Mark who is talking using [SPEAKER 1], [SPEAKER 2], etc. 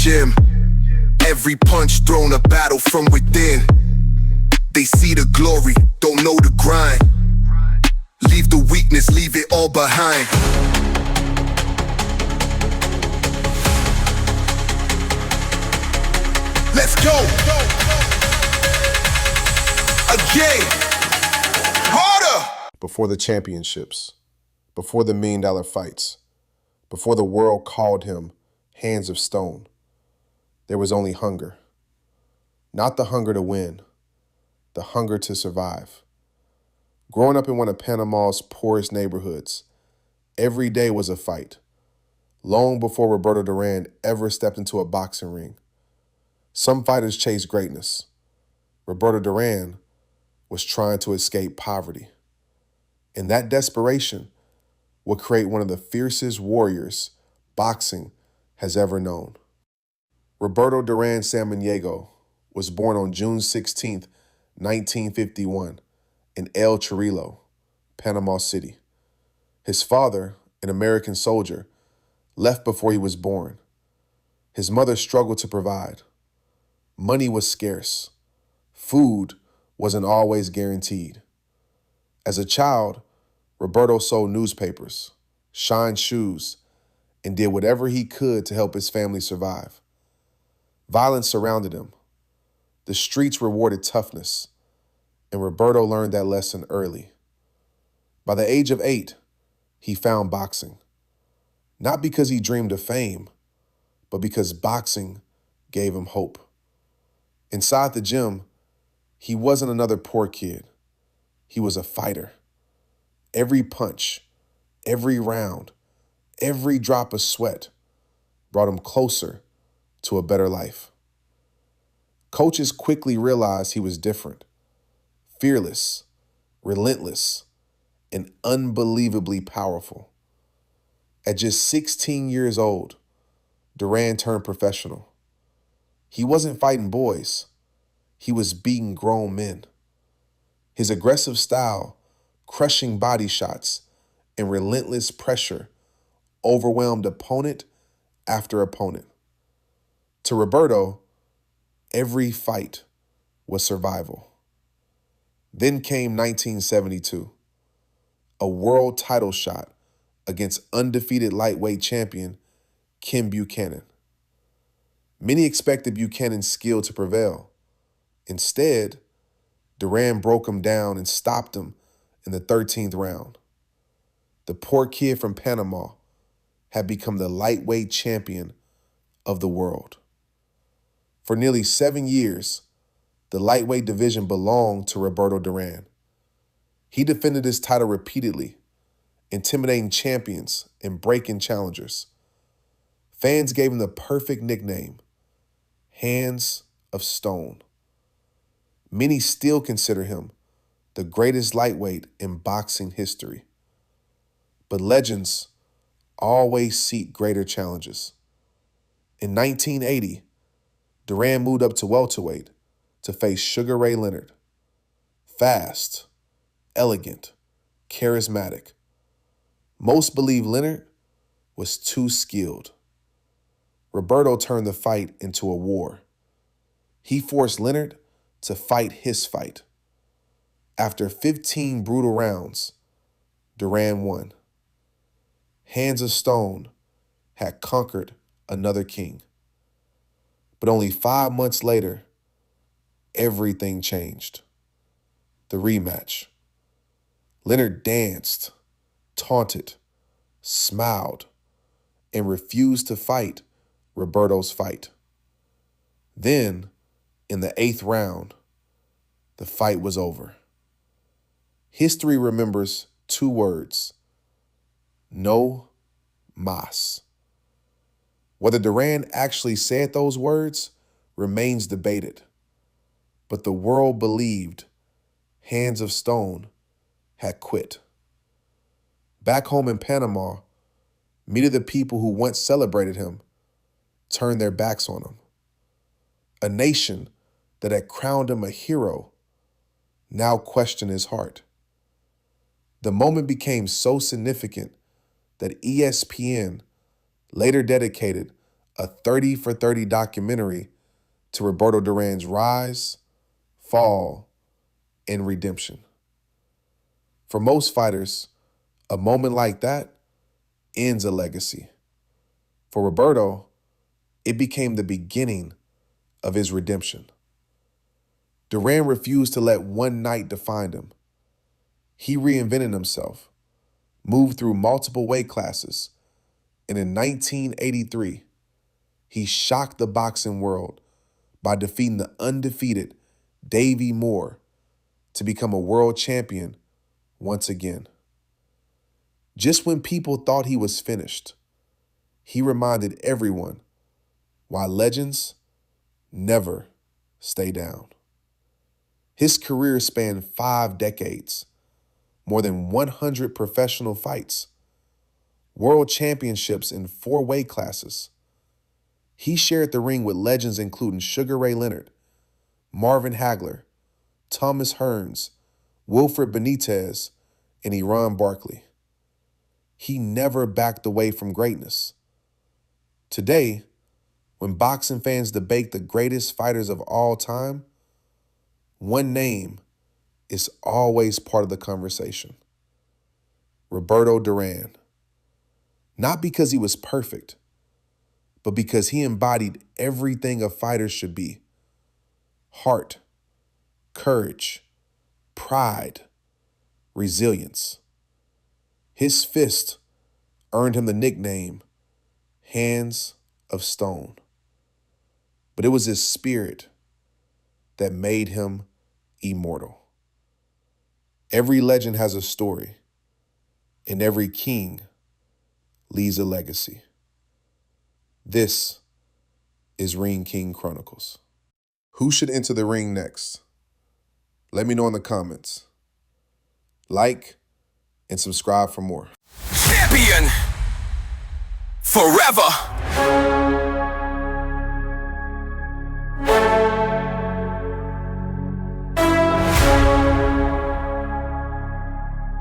[SPEAKER 1] gym. Every punch thrown a battle from within. They see the glory, don't know the grind. Leave the weakness, leave it all behind. Let's go! Again! Harder!
[SPEAKER 2] Before the championships, before the $1 million fights, before the world called him Hands of Stone, there was only hunger. Not the hunger to win, the hunger to survive. Growing up in one of Panama's poorest neighborhoods, every day was a fight, long before Roberto Durán ever stepped into a boxing ring. Some fighters chase greatness. Roberto Durán was trying to escape poverty. And that desperation would create one of the fiercest warriors boxing has ever known. Roberto Durán Samaniego was born on June 16, 1951, in El Chorrillo, Panama City. His father, an American soldier, left before he was born. His mother struggled to provide. Money was scarce. Food wasn't always guaranteed. As a child, Roberto sold newspapers, shined shoes, and did whatever he could to help his family survive. Violence surrounded him. The streets rewarded toughness, and Roberto learned that lesson early. By the age of 8, he found boxing, not because he dreamed of fame, but because boxing gave him hope. Inside the gym, he wasn't another poor kid. He was a fighter. Every punch, every round, every drop of sweat brought him closer to a better life. Coaches quickly realized he was different, fearless, relentless, and unbelievably powerful. At just 16 years old, Durán turned professional. He wasn't fighting boys. He was beating grown men. His aggressive style, crushing body shots, and relentless pressure overwhelmed opponent after opponent. To Roberto, every fight was survival. Then came 1972, a world title shot against undefeated lightweight champion Ken Buchanan. Many expected Buchanan's skill to prevail. Instead, Durán broke him down and stopped him in the 13th round. The poor kid from Panama had become the lightweight champion of the world. For nearly 7 years, the lightweight division belonged to Roberto Durán. He defended his title repeatedly, intimidating champions and breaking challengers. Fans gave him the perfect nickname, Hands of Stone. Many still consider him the greatest lightweight in boxing history. But legends always seek greater challenges. In 1980, Durán moved up to welterweight to face Sugar Ray Leonard. Fast, elegant, charismatic. Most believe Leonard was too skilled. Roberto turned the fight into a war. He forced Leonard to fight his fight. After 15 brutal rounds, Durán won. Hands of Stone had conquered another king. But only 5 months later, everything changed. The rematch. Leonard danced, taunted, smiled, and refused to fight Roberto's fight. Then, in the 8th round, the fight was over. History remembers 2 words: no mas. Whether Durán actually said those words remains debated, but the world believed Hands of Stone had quit. Back home in Panama, many of the people who once celebrated him turned their backs on him. A nation that had crowned him a hero now questioned his heart. The moment became so significant that ESPN later dedicated a 30 for 30 documentary to Roberto Duran's rise, fall, and redemption. For most fighters, a moment like that ends a legacy. For Roberto, it became the beginning of his redemption. Duran refused to let one night define him. He reinvented himself, moved through multiple weight classes, and in 1983, he shocked the boxing world by defeating the undefeated Davey Moore to become a world champion once again. Just when people thought he was finished, he reminded everyone why legends never stay down. His career spanned 5 decades, more than 100 professional fights, world championships in 4 weight classes. He shared the ring with legends including Sugar Ray Leonard, Marvin Hagler, Thomas Hearns, Wilfred Benitez, and Iran Barkley. He never backed away from greatness. Today, when boxing fans debate the greatest fighters of all time, one name is always part of the conversation: Roberto Duran. Not because he was perfect, but because he embodied everything a fighter should be: heart, courage, pride, resilience. His fist earned him the nickname Hands of Stone. But it was his spirit that made him immortal. Every legend has a story, and every king leaves a legacy. This is Ring King Chronicles. Who should enter the ring next? Let me know in the comments. Like and subscribe for more.
[SPEAKER 1] Champion forever.